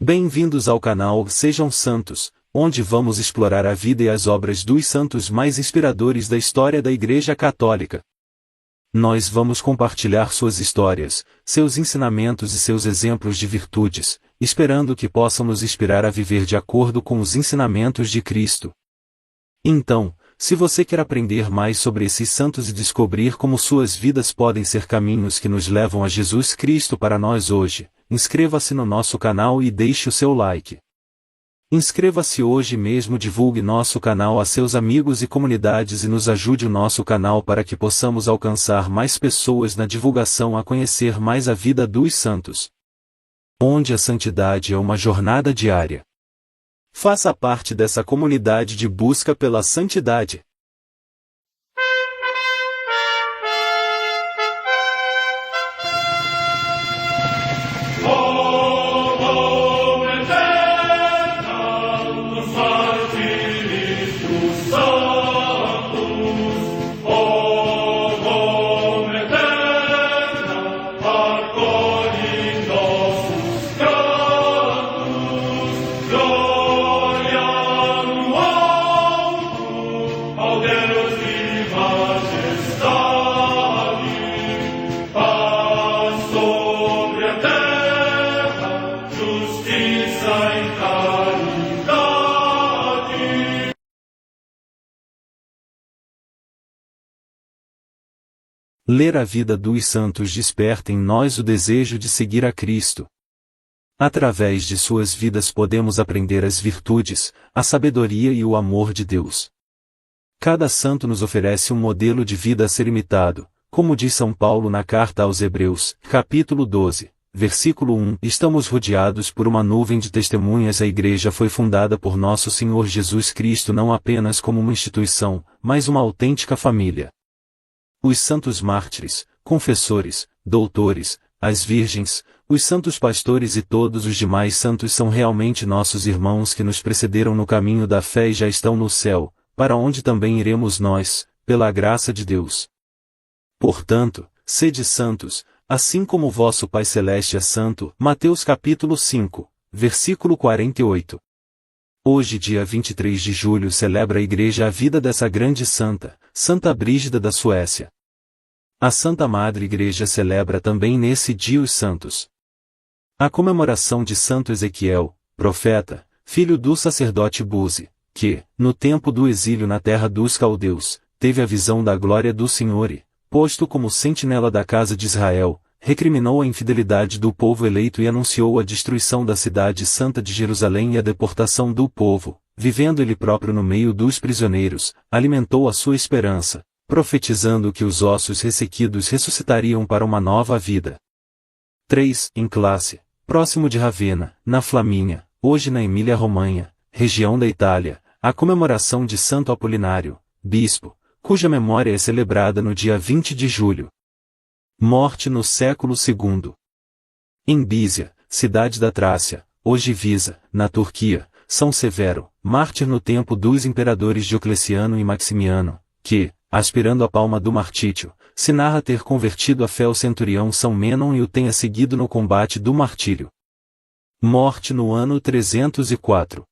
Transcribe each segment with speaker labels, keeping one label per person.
Speaker 1: Bem-vindos ao canal Sejam Santos, onde vamos explorar a vida e as obras dos santos mais inspiradores da história da Igreja Católica. Nós vamos compartilhar suas histórias, seus ensinamentos e seus exemplos de virtudes, esperando que possam nos inspirar a viver de acordo com os ensinamentos de Cristo. Então, se você quer aprender mais sobre esses santos e descobrir como suas vidas podem ser caminhos que nos levam a Jesus Cristo para nós hoje, inscreva-se no nosso canal e deixe o seu like. Inscreva-se hoje mesmo, divulgue nosso canal a seus amigos e comunidades e nos ajude o nosso canal para que possamos alcançar mais pessoas na divulgação a conhecer mais a vida dos santos. Onde a santidade é uma jornada diária. Faça parte dessa comunidade de busca pela santidade. Ler a vida dos santos desperta em nós o desejo de seguir a Cristo. Através de suas vidas podemos aprender as virtudes, a sabedoria e o amor de Deus. Cada santo nos oferece um modelo de vida a ser imitado, como diz São Paulo na carta aos Hebreus, capítulo 12, versículo 1. Estamos rodeados por uma nuvem de testemunhas. A Igreja foi fundada por nosso Senhor Jesus Cristo não apenas como uma instituição, mas uma autêntica família. Os santos mártires, confessores, doutores, as virgens, os santos pastores e todos os demais santos são realmente nossos irmãos que nos precederam no caminho da fé e já estão no céu, para onde também iremos nós, pela graça de Deus. Portanto, sede santos, assim como o vosso Pai Celeste é santo. Mateus capítulo 5, versículo 48. Hoje, dia 23 de julho, celebra a Igreja a vida dessa grande santa, Santa Brígida da Suécia. A Santa Madre Igreja celebra também nesse dia os santos. A comemoração de Santo Ezequiel, profeta, filho do sacerdote Buzi, que, no tempo do exílio na terra dos caldeus, teve a visão da glória do Senhor e, posto como sentinela da casa de Israel, recriminou a infidelidade do povo eleito e anunciou a destruição da cidade santa de Jerusalém e a deportação do povo, vivendo ele próprio no meio dos prisioneiros, alimentou a sua esperança, profetizando que os ossos ressequidos ressuscitariam para uma nova vida. 3. Em Classe, próximo de Ravenna, na Flamínia, hoje na Emília-Romanha, região da Itália, a comemoração de Santo Apolinário, bispo, cuja memória é celebrada no dia 20 de julho. Morte no século II. Em Bísia, cidade da Trácia, hoje Visa, na Turquia, São Severo, mártir no tempo dos imperadores Diocleciano e Maximiano, que, aspirando a palma do martírio, se narra ter convertido a fé ao centurião São Menon e o tenha seguido no combate do martírio. Morte no ano 304.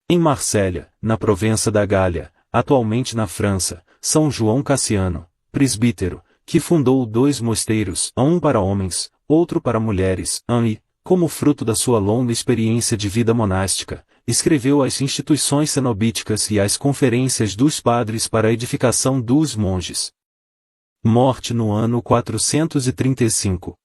Speaker 1: Em Marsella, na Provença da Gália, atualmente na França, São João Cassiano, presbítero, que fundou 2 mosteiros, um para homens, outro para mulheres, e, como fruto da sua longa experiência de vida monástica, escreveu as instituições cenobíticas e as conferências dos padres para a edificação dos monges. Morte no ano 435.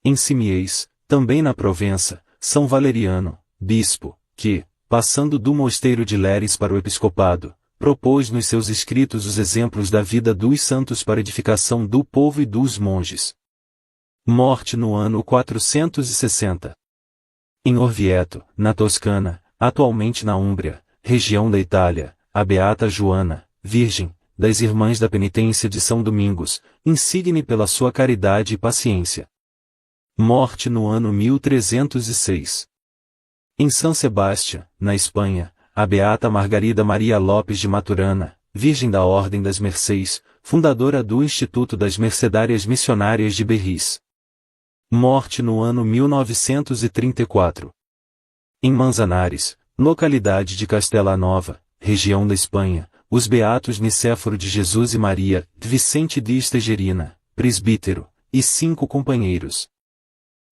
Speaker 1: Em Cimiez, também na Provença, São Valeriano, bispo, que, passando do mosteiro de Léris para o episcopado, propôs nos seus escritos os exemplos da vida dos santos para edificação do povo e dos monges. Morte no ano 460. Em Orvieto, na Toscana, atualmente na Úmbria, região da Itália, a beata Joana, virgem, das Irmãs da Penitência de São Domingos, insigne pela sua caridade e paciência. Morte no ano 1306. Em São Sebastião, na Espanha, a beata Margarida Maria Lopes de Maturana, Virgem da Ordem das Mercês, fundadora do Instituto das Mercedárias Missionárias de Berris. Morte no ano 1934. Em Manzanares, localidade de Castela Nova, região da Espanha, os beatos Nicéforo de Jesus e Maria, Vicente de Estegerina, presbítero, e 5 companheiros.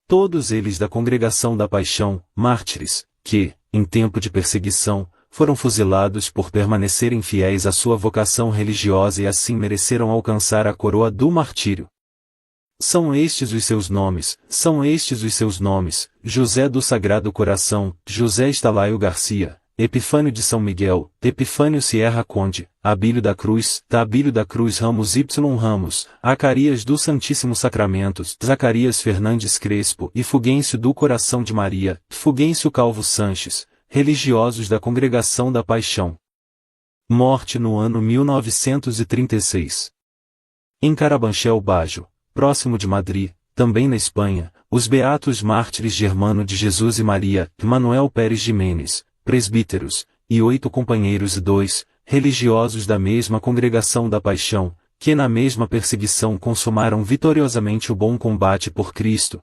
Speaker 1: Todos eles da Congregação da Paixão, mártires, que, em tempo de perseguição, foram fuzilados por permanecerem fiéis à sua vocação religiosa e assim mereceram alcançar a coroa do martírio. São estes os seus nomes, José do Sagrado Coração, José Estalaio Garcia, Epifânio de São Miguel, Epifânio Sierra Conde, Abílio da Cruz, Ramos Y Ramos, Acarias do Santíssimo Sacramento, Zacarias Fernandes Crespo e Fugêncio do Coração de Maria, Fugêncio Calvo Sanches, religiosos da Congregação da Paixão. Morte no ano 1936. Em Carabanchel Bajo, próximo de Madrid, também na Espanha, os beatos mártires Germano de Jesus e Maria, Manuel Pérez Jiménez, presbíteros, e 8 companheiros e 2, religiosos da mesma Congregação da Paixão, que na mesma perseguição consumaram vitoriosamente o bom combate por Cristo.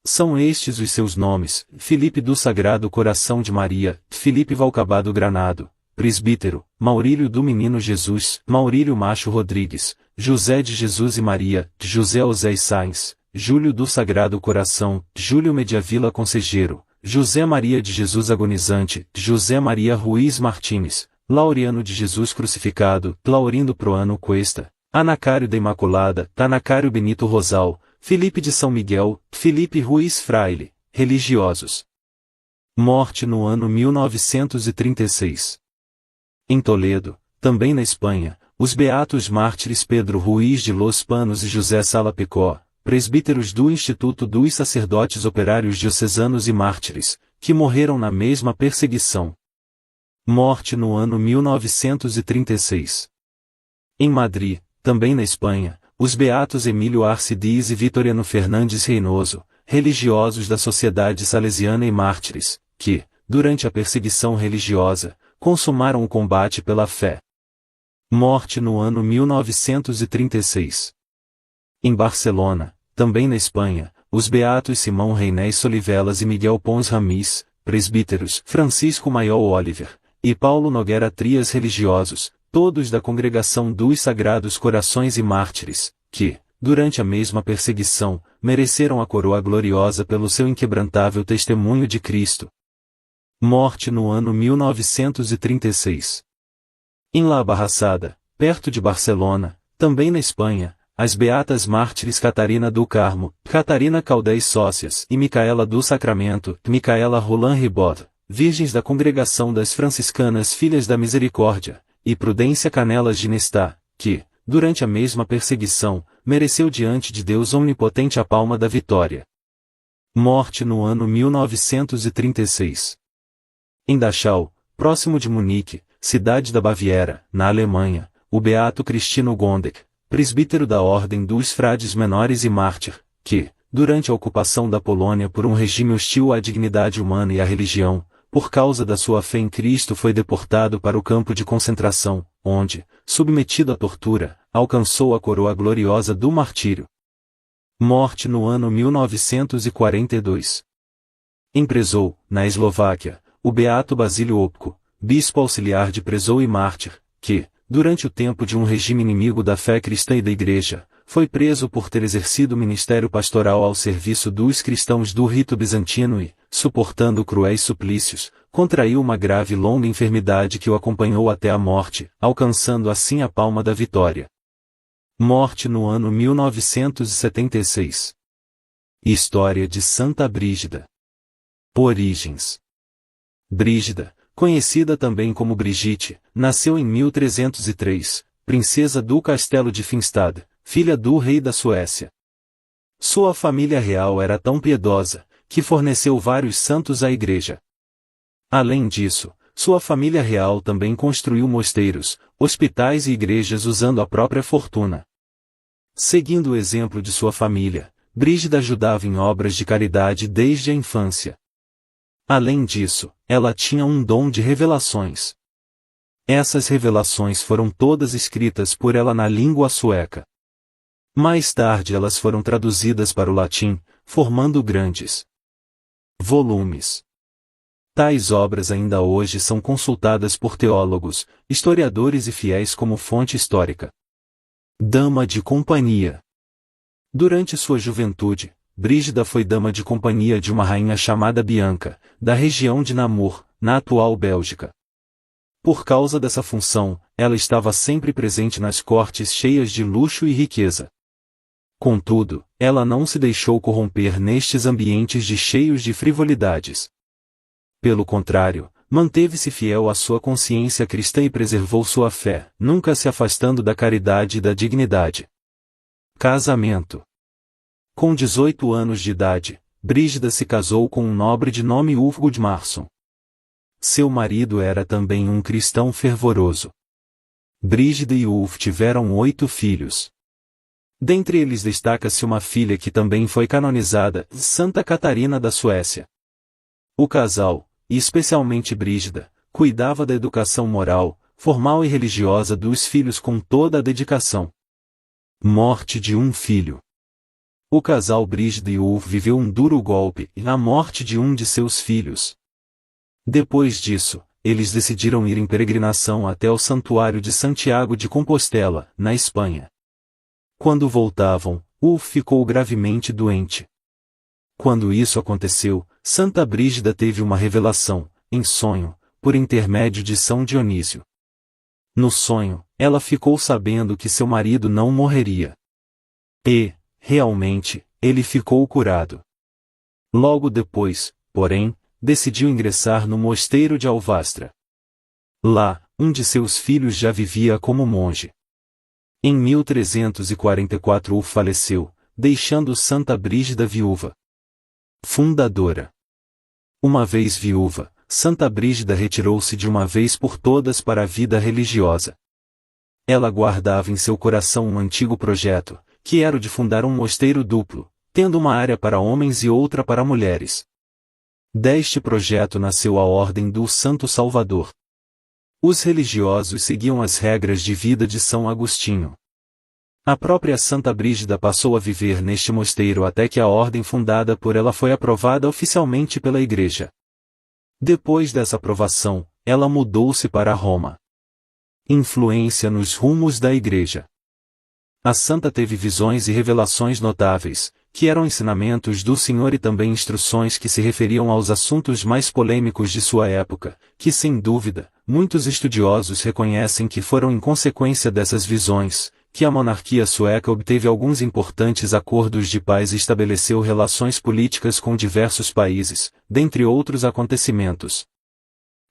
Speaker 1: São estes os seus nomes: Filipe do Sagrado Coração de Maria, Filipe Valcabado Granado, presbítero, Maurílio do Menino Jesus, Maurílio Macho Rodrigues, José de Jesus e Maria, José Osés Sainz, Júlio do Sagrado Coração, Júlio Mediavila Conselheiro, José Maria de Jesus Agonizante, José Maria Ruiz Martínez, Laureano de Jesus Crucificado, Laurindo Proano Cuesta, Anacário da Imaculada, Anacário Benito Rosal, Felipe de São Miguel, Felipe Ruiz Fraile, religiosos. Morte no ano 1936. Em Toledo, também na Espanha, os beatos mártires Pedro Ruiz de Los Panos e José Sala Picó, presbíteros do Instituto dos Sacerdotes Operários Diocesanos e Mártires, que morreram na mesma perseguição. Morte no ano 1936. Em Madrid, também na Espanha, os beatos Emílio Arce Dias e Vitoriano Fernandes Reynoso, religiosos da Sociedade Salesiana e Mártires, que, durante a perseguição religiosa, consumaram o combate pela fé. Morte no ano 1936. Em Barcelona, também na Espanha, os beatos Simão Reinés Solivelas e Miguel Pons Ramis, presbíteros, Francisco Maiol Oliver, e Paulo Nogueira Trias religiosos, todos da Congregação dos Sagrados Corações e Mártires, que, durante a mesma perseguição, mereceram a coroa gloriosa pelo seu inquebrantável testemunho de Cristo. Morte no ano 1936. Em La Barraçada, perto de Barcelona, também na Espanha, as beatas mártires Catarina do Carmo, Catarina Caldés Sócias e Micaela do Sacramento, Micaela Roland Ribot, virgens da Congregação das Franciscanas Filhas da Misericórdia, e Prudência Canelas de Nestá, que, durante a mesma perseguição, mereceu diante de Deus Onipotente a palma da vitória. Morte no ano 1936. Em Dachau, próximo de Munique, cidade da Baviera, na Alemanha, o beato Cristino Gondek, presbítero da Ordem dos Frades Menores e mártir, que, durante a ocupação da Polônia por um regime hostil à dignidade humana e à religião, por causa da sua fé em Cristo foi deportado para o campo de concentração, onde, submetido à tortura, alcançou a coroa gloriosa do martírio. Morte no ano 1942. Em Prešov, na Eslováquia, o beato Basílio Opko, bispo auxiliar de Prešov e mártir, que, durante o tempo de um regime inimigo da fé cristã e da Igreja, foi preso por ter exercido ministério pastoral ao serviço dos cristãos do rito bizantino e, suportando cruéis suplícios, contraiu uma grave e longa enfermidade que o acompanhou até a morte, alcançando assim a palma da vitória. Morte no ano 1976. História de Santa Brígida. Origens. Brígida, conhecida também como Brigitte, nasceu em 1303, princesa do castelo de Finstad, filha do rei da Suécia. Sua família real era tão piedosa, que forneceu vários santos à igreja. Além disso, sua família real também construiu mosteiros, hospitais e igrejas usando a própria fortuna. Seguindo o exemplo de sua família, Brígida ajudava em obras de caridade desde a infância. Além disso, ela tinha um dom de revelações. Essas revelações foram todas escritas por ela na língua sueca. Mais tarde elas foram traduzidas para o latim, formando grandes volumes. Tais obras ainda hoje são consultadas por teólogos, historiadores e fiéis como fonte histórica. Dama de companhia. Durante sua juventude, Brígida foi dama de companhia de uma rainha chamada Bianca, da região de Namur, na atual Bélgica. Por causa dessa função, ela estava sempre presente nas cortes cheias de luxo e riqueza. Contudo, ela não se deixou corromper nestes ambientes cheios de frivolidades. Pelo contrário, manteve-se fiel à sua consciência cristã e preservou sua fé, nunca se afastando da caridade e da dignidade. Casamento. Com 18 anos de idade, Brígida se casou com um nobre de nome Ulf Gudmarsson. Seu marido era também um cristão fervoroso. Brígida e Ulf tiveram 8 filhos. Dentre eles destaca-se uma filha que também foi canonizada, Santa Catarina da Suécia. O casal, e especialmente Brígida, cuidava da educação moral, formal e religiosa dos filhos com toda a dedicação. Morte de um filho. O casal Brígida e Ulf viveu um duro golpe e a morte de um de seus filhos. Depois disso, eles decidiram ir em peregrinação até o Santuário de Santiago de Compostela, na Espanha. Quando voltavam, Ulf ficou gravemente doente. Quando isso aconteceu, Santa Brígida teve uma revelação, em sonho, por intermédio de São Dionísio. No sonho, ela ficou sabendo que seu marido não morreria. E, realmente, ele ficou curado. Logo depois, porém, decidiu ingressar no mosteiro de Alvastra. Lá, um de seus filhos já vivia como monge. Em 1344 Ulf faleceu, deixando Santa Brígida viúva. Fundadora. Uma vez viúva, Santa Brígida retirou-se de uma vez por todas para a vida religiosa. Ela guardava em seu coração um antigo projeto, que era o de fundar um mosteiro duplo, tendo uma área para homens e outra para mulheres. Deste projeto nasceu a Ordem do Santo Salvador. Os religiosos seguiam as regras de vida de São Agostinho. A própria Santa Brígida passou a viver neste mosteiro até que a ordem fundada por ela foi aprovada oficialmente pela Igreja. Depois dessa aprovação, ela mudou-se para Roma. Influência nos rumos da Igreja. A santa teve visões e revelações notáveis, que eram ensinamentos do Senhor e também instruções que se referiam aos assuntos mais polêmicos de sua época, que sem dúvida, muitos estudiosos reconhecem que foram em consequência dessas visões, que a monarquia sueca obteve alguns importantes acordos de paz e estabeleceu relações políticas com diversos países, dentre outros acontecimentos.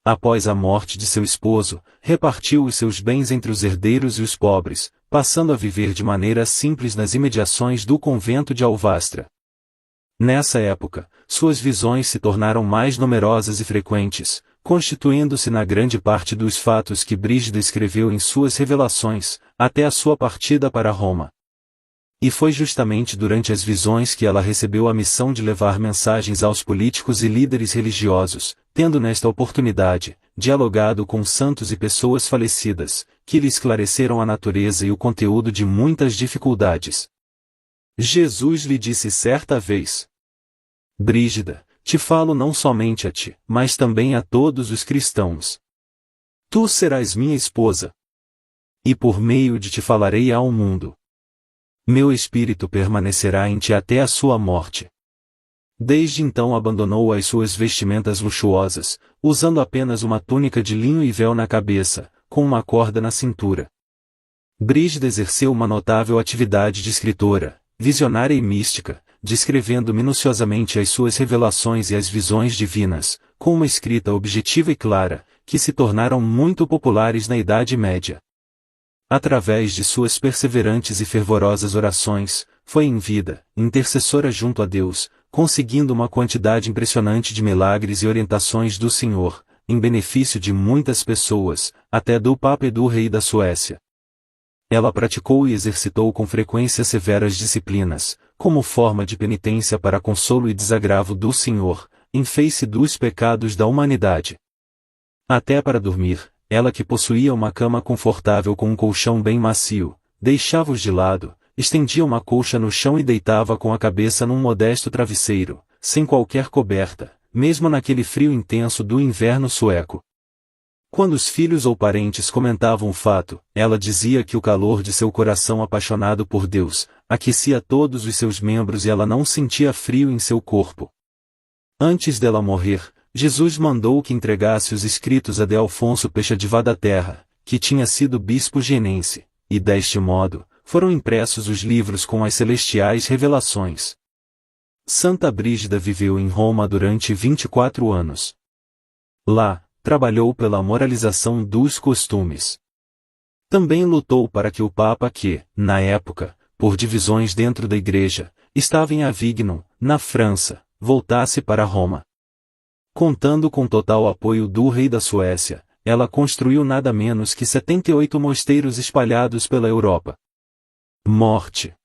Speaker 1: Após a morte de seu esposo, repartiu os seus bens entre os herdeiros e os pobres, passando a viver de maneira simples nas imediações do convento de Alvastra. Nessa época, suas visões se tornaram mais numerosas e frequentes, constituindo-se na grande parte dos fatos que Brígida escreveu em suas revelações, até a sua partida para Roma. E foi justamente durante as visões que ela recebeu a missão de levar mensagens aos políticos e líderes religiosos, tendo nesta oportunidade, dialogado com santos e pessoas falecidas, que lhe esclareceram a natureza e o conteúdo de muitas dificuldades. Jesus lhe disse certa vez: Brígida, te falo não somente a ti, mas também a todos os cristãos. Tu serás minha esposa. E por meio de ti falarei ao mundo. Meu espírito permanecerá em ti até a sua morte. Desde então abandonou as suas vestimentas luxuosas, usando apenas uma túnica de linho e véu na cabeça, com uma corda na cintura. Brígida exerceu uma notável atividade de escritora, visionária e mística, descrevendo minuciosamente as suas revelações e as visões divinas, com uma escrita objetiva e clara, que se tornaram muito populares na Idade Média. Através de suas perseverantes e fervorosas orações, foi em vida, intercessora junto a Deus, conseguindo uma quantidade impressionante de milagres e orientações do Senhor, em benefício de muitas pessoas, até do Papa e do Rei da Suécia. Ela praticou e exercitou com frequência severas disciplinas, como forma de penitência para consolo e desagravo do Senhor, em face dos pecados da humanidade. Até para dormir, ela que possuía uma cama confortável com um colchão bem macio, deixava-os de lado, estendia uma colcha no chão e deitava com a cabeça num modesto travesseiro, sem qualquer coberta, mesmo naquele frio intenso do inverno sueco. Quando os filhos ou parentes comentavam o fato, ela dizia que o calor de seu coração apaixonado por Deus aquecia todos os seus membros e ela não sentia frio em seu corpo. Antes dela morrer, Jesus mandou que entregasse os escritos a de Alfonso Peixadiva da Terra, que tinha sido bispo jienense, e deste modo, foram impressos os livros com as celestiais revelações. Santa Brígida viveu em Roma durante 24 anos. Lá, trabalhou pela moralização dos costumes. Também lutou para que o Papa que, na época, por divisões dentro da Igreja, estava em Avignon, na França, voltasse para Roma. Contando com total apoio do rei da Suécia, ela construiu nada menos que 78 mosteiros espalhados pela Europa. Morte.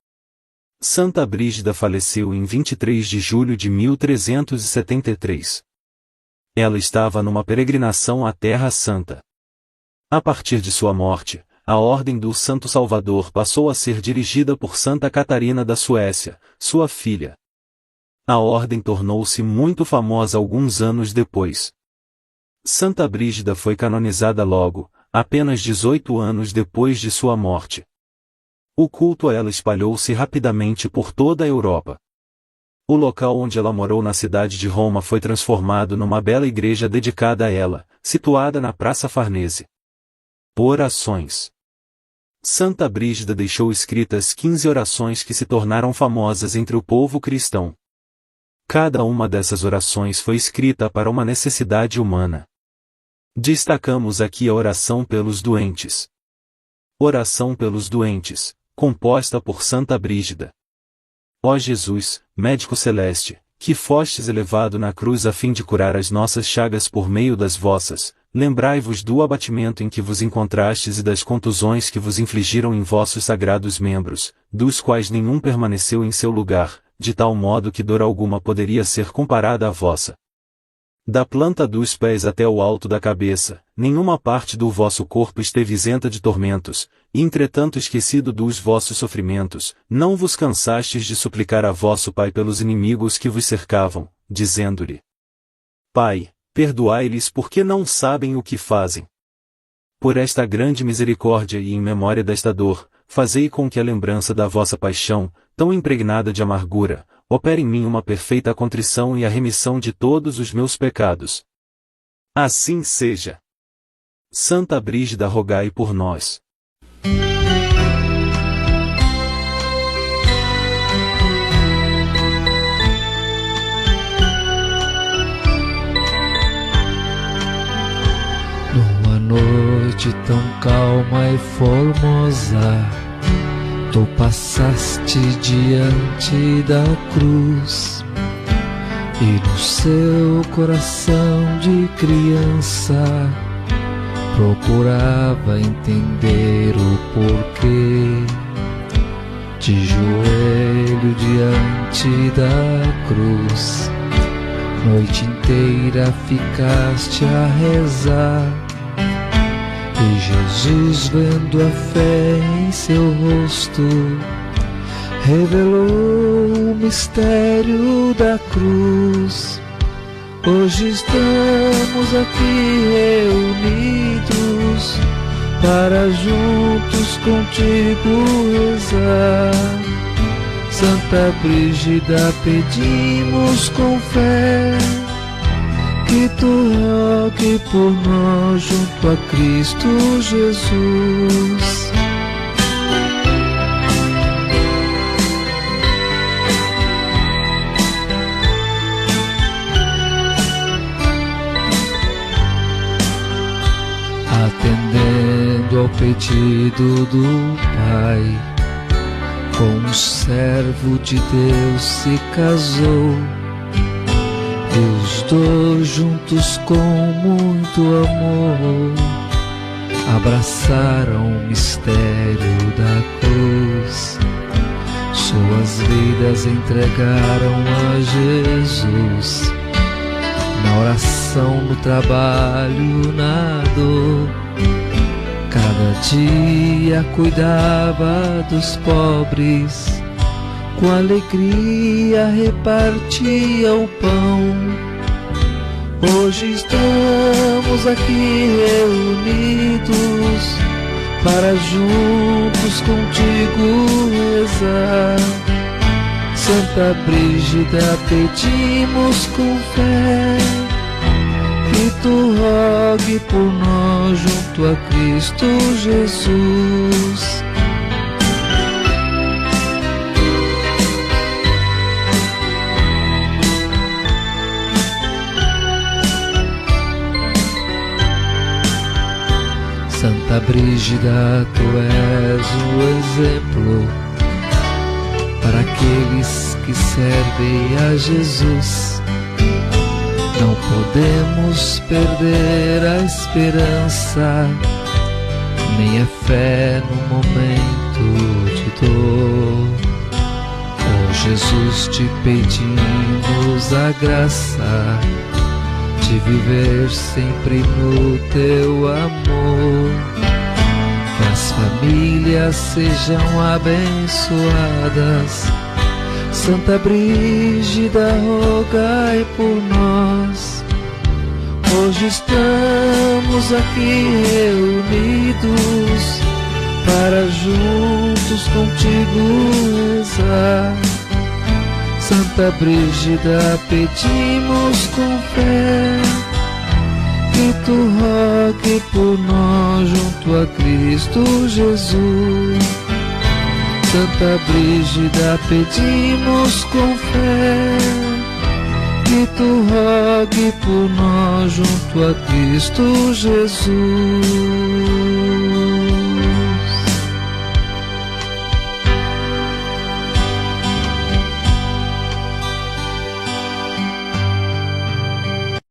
Speaker 1: Santa Brígida faleceu em 23 de julho de 1373. Ela estava numa peregrinação à Terra Santa. A partir de sua morte, a Ordem do Santo Salvador passou a ser dirigida por Santa Catarina da Suécia, sua filha. A ordem tornou-se muito famosa alguns anos depois. Santa Brígida foi canonizada logo, apenas 18 anos depois de sua morte. O culto a ela espalhou-se rapidamente por toda a Europa. O local onde ela morou na cidade de Roma foi transformado numa bela igreja dedicada a ela, situada na Praça Farnese. Orações. Santa Brígida deixou escritas 15 orações que se tornaram famosas entre o povo cristão. Cada uma dessas orações foi escrita para uma necessidade humana. Destacamos aqui a oração pelos doentes. Oração pelos doentes, composta por Santa Brígida. Ó Jesus, médico celeste, que fostes elevado na cruz a fim de curar as nossas chagas por meio das vossas, lembrai-vos do abatimento em que vos encontrastes e das contusões que vos infligiram em vossos sagrados membros, dos quais nenhum permaneceu em seu lugar, de tal modo que dor alguma poderia ser comparada à vossa. Da planta dos pés até o alto da cabeça, nenhuma parte do vosso corpo esteve isenta de tormentos, e entretanto esquecido dos vossos sofrimentos, não vos cansastes de suplicar a vosso Pai pelos inimigos que vos cercavam, dizendo-lhe: Pai, perdoai-lhes porque não sabem o que fazem. Por esta grande misericórdia e em memória desta dor, fazei com que a lembrança da vossa paixão, tão impregnada de amargura, opere em mim uma perfeita contrição e a remissão de todos os meus pecados. Assim seja. Santa Brígida, rogai por nós.
Speaker 2: Numa noite tão calma e formosa, tu passaste diante da cruz, e no seu coração de criança procurava entender o porquê. De joelho diante da cruz, noite inteira ficaste a rezar. E Jesus, vendo a fé em seu rosto, revelou o mistério da cruz. Hoje estamos aqui reunidos para juntos contigo rezar. Santa Brígida, pedimos com fé que tu rogue por nós junto a Cristo Jesus. Atendendo ao pedido do Pai, com um servo de Deus se casou. E os dois juntos com muito amor abraçaram o mistério da cruz. Suas vidas entregaram a Jesus, na oração, no trabalho, na dor. Cada dia cuidava dos pobres, com alegria repartia o pão. Hoje estamos aqui reunidos para juntos contigo rezar. Santa Brígida, pedimos com fé que tu rogue por nós junto a Cristo Jesus. Santa Brígida, tu és o exemplo para aqueles que servem a Jesus. Não podemos perder a esperança, nem a fé no momento de dor. Oh Jesus, te pedimos a graça de viver sempre no teu amor. Que as famílias sejam abençoadas. Santa Brígida, rogai por nós. Hoje estamos aqui reunidos para juntos contigo rezar. Santa Brígida, pedimos com fé que tu rogue por nós junto a Cristo Jesus. Santa Brígida, pedimos com fé que tu rogue por nós junto a Cristo Jesus.